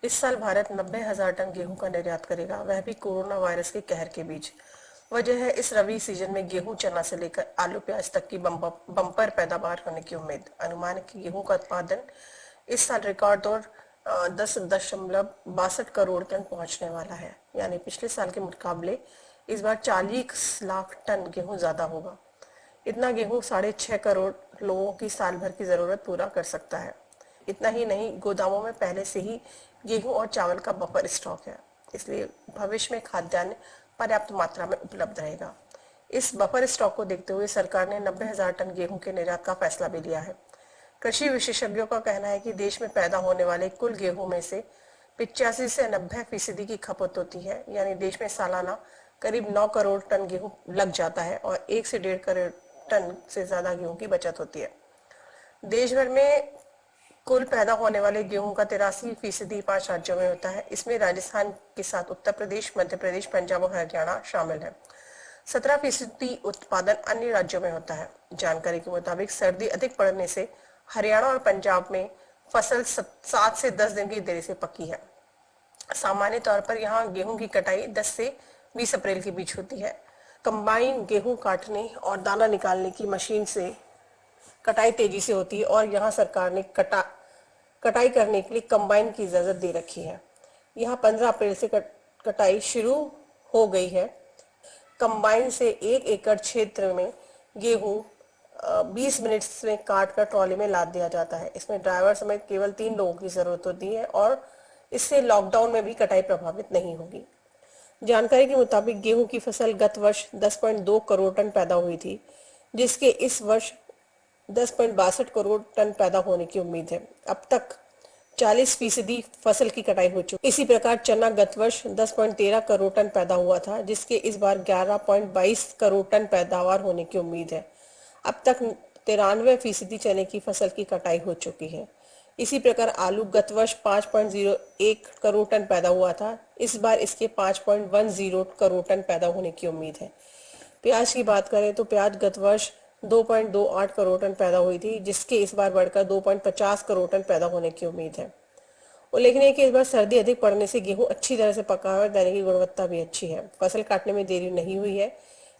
इस साल भारत 90,000 टन गेहूं का निर्यात करेगा, वह भी कोरोना वायरस के कहर के बीच। वजह है इस रबी सीजन में गेहूं, चना से लेकर आलू प्याज तक की बम्पर पैदावार होने की उम्मीद। अनुमान है कि गेहूं का उत्पादन इस साल रिकॉर्ड तोड़ 10.62 करोड़ टन पहुंचने वाला है, यानी पिछले साल के मुकाबले इस बार 40 लाख टन गेहूं ज्यादा होगा। इतना गेहूं 6.5 करोड़ लोगों की साल भर की जरूरत पूरा कर सकता है। इतना ही नहीं, गोदामों में पहले से ही गेहूं और चावल का बफर स्टॉक है, इसलिए भविष्य में खाद्यान्न पर्याप्त मात्रा में उपलब्ध रहेगा। इस बफर स्टॉक को देखते हुए सरकार ने 90,000 टन गेहूं के निर्यात का फैसला भी लिया है। कृषि विशेषज्ञों का कहना है कि देश में पैदा होने वाले कुल गेहूं में से 85 से 90% की खपत होती है, यानी देश में सालाना करीब 9 करोड़ टन गेहूं लग जाता है और 1 से 1.5 करोड़ टन से ज्यादा गेहूं की बचत होती है। देश भर में कुल पैदा होने वाले गेहूं का 83% 5 राज्यों में होता है। इसमें राजस्थान के साथ उत्तर प्रदेश, मध्य प्रदेश, पंजाब और हरियाणा शामिल है। 17% उत्पादन अन्य राज्यों में होता है। जानकारी के मुताबिक सर्दी अधिक पड़ने से हरियाणा और पंजाब में फसल 7 से 10 दिन की देरी से पकी है। सामान्य तौर पर यहाँ गेहूं की कटाई 10 से 20 अप्रैल के बीच होती है। कंबाइन गेहूं काटने और दाना निकालने की मशीन से कटाई तेजी से होती है और यहाँ सरकार ने कटाई करने के लिए कंबाइन की इजाजत दे रखी है। यहाँ 15 अप्रैल से कटाई शुरू हो गई है। कंबाइन से 1 एकड़ क्षेत्र में गेहूं 20 मिनट में काट कर ट्रॉली में लाद दिया जाता है। इसमें ड्राइवर समेत केवल 3 लोगों की जरूरत होती है और इससे लॉकडाउन में भी कटाई प्रभावित नहीं होगी। जानकारी के मुताबिक गेहूं की फसल गत वर्ष 10.2 करोड़ टन पैदा हुई थी, जिसके इस वर्ष 10.62 करोड़ टन पैदा होने की उम्मीद है। अब तक 40% फसल की कटाई हो चुकी। इसी प्रकार चना गत वर्ष 10.13 करोड़ टन पैदा हुआ था, जिसके इस बार 11.22 करोड़ टन पैदावार होने की उम्मीद है। अब तक 93% चने की फसल की कटाई हो चुकी है। इसी प्रकार आलू गत वर्ष 5.01 करोड़ टन पैदा हुआ था, इस बार इसके 5.10 करोड़ टन पैदा होने की उम्मीद है। प्याज की बात करें तो प्याज गत वर्ष 2.28 करोड़ टन पैदा हुई थी, जिसके इस बार बढ़कर 2.50 करोड़ टन पैदा होने की उम्मीद है। उल्लेखनीय है कि इस बार सर्दी अधिक पड़ने से गेहूं अच्छी तरह से पका है और दाने की गुणवत्ता भी अच्छी है। फसल काटने में देरी नहीं हुई है।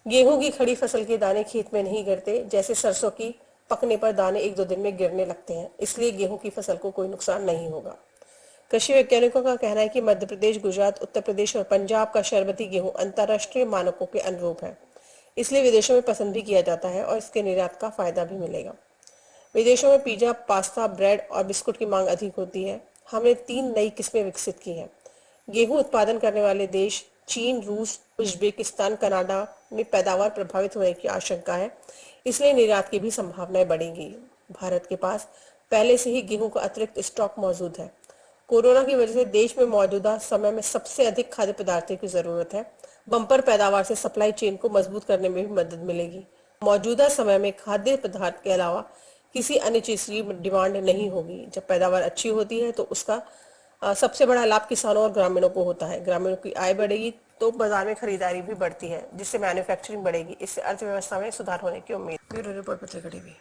गेहूं की खड़ी फसल के दाने खेत में नहीं गिरते, जैसे सरसों की पकने पर दाने 1-2 दिन में गिरने लगते हैं, इसलिए गेहूं की फसल को कोई नुकसान नहीं होगा। कृषि वैज्ञानिकों का कहना है कि मध्य प्रदेश, गुजरात, उत्तर प्रदेश और पंजाब का शरबती गेहूं अंतर्राष्ट्रीय मानकों के अनुरूप है, इसलिए विदेशों में पसंद भी किया जाता है और इसके निर्यात का फायदा भी मिलेगा। विदेशों में पिज्जा, पास्ता, ब्रेड और बिस्कुट की मांग अधिक होती है। हमने 3 नई किस्में विकसित की हैं। गेहूं उत्पादन करने वाले देश चीन, रूस, उज्बेकिस्तान, कनाडा में पैदावार प्रभावित होने की आशंका है, इसलिए निर्यात की भी संभावनाएं बढ़ेंगी। भारत के पास पहले से ही गेहूं का अतिरिक्त स्टॉक मौजूद है। कोरोना की वजह से देश में मौजूदा समय में सबसे अधिक खाद्य पदार्थों की जरूरत है। बम्पर पैदावार से सप्लाई चेन को मजबूत करने में भी मदद मिलेगी। मौजूदा समय में खाद्य पदार्थ के अलावा किसी अन्य चीज की डिमांड नहीं होगी। जब पैदावार अच्छी होती है तो उसका सबसे बड़ा लाभ किसानों और ग्रामीणों को होता है। ग्रामीणों की आय बढ़ेगी तो बाजार में खरीदारी भी बढ़ती है, जिससे मैन्युफैक्चरिंग बढ़ेगी। इससे अर्थव्यवस्था में सुधार होने की उम्मीद। ब्यूरो रिपोर्ट, पत्रकार टीवी।